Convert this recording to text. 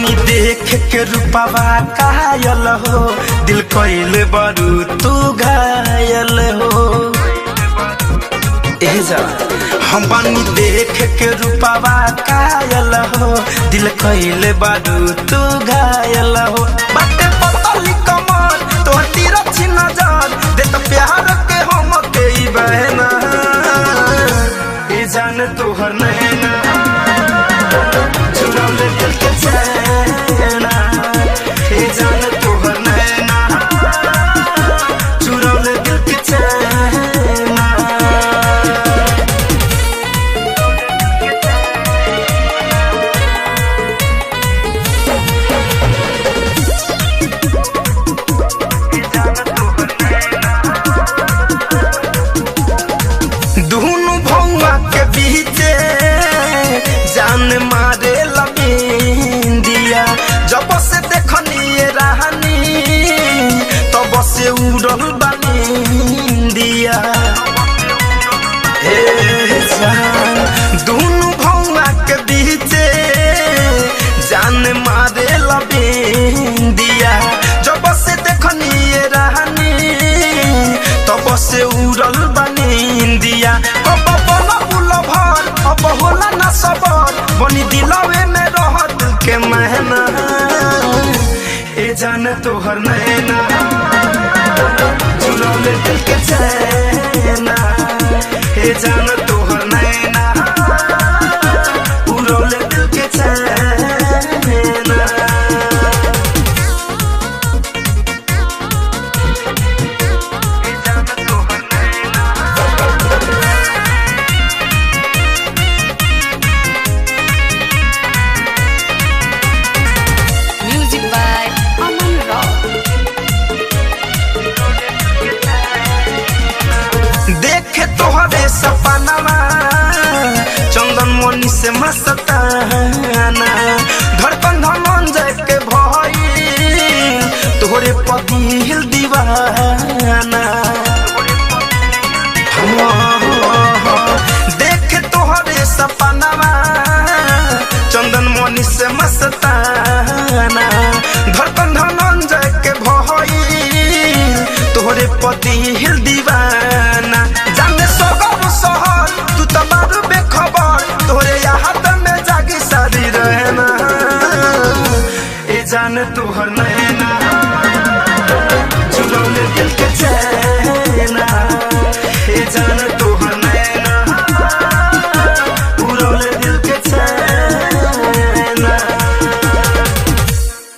बनी देख के रूपवा कायल हो, दिल कइले बरू तू घायल हो। हम बनी देख के रूपवा कायल हो, दिल कइले बरू तू घायल हो। बाटे पतली कमर तो तिरछी नजर दे तो प्यार के हम के बहना जान तोहर नैना चुराव ले दिल के चैना। जान तोहर नैना चुराव ले दिल के चैना। दोनों भौवा के बीचे जान मारे लबिंदिया, जब से देखनी रानी तब से उड़ल बनिंदिया। दोनों भौवा के बीचे जान मारे लबिंदिया, जब से देखनी रानी तब से उड़ल बनिंदिया। कब बोला बुला भर अब होला ना सबर, बनी दिलवे में रहत के महना। जान तोहर नैना चुराव ले दिल के चैना। जान तोहर नैना उड़ाव ले दिल के चैना। देखे तोहरे सपनावा चंदन मनी से मस्ताना, धड़कन धनंजय के भई तोहरे पदिल दीवाना। देखे तोहरे सपनावा चंदन मनी से मस्ताना, धड़कन धनंजय के भई तोहरे पदिल दीवाना। जाने सगर सहर तू तो बारू बेखबर, तोहरे याद में जागी सारी रहना। जान तोहर नैना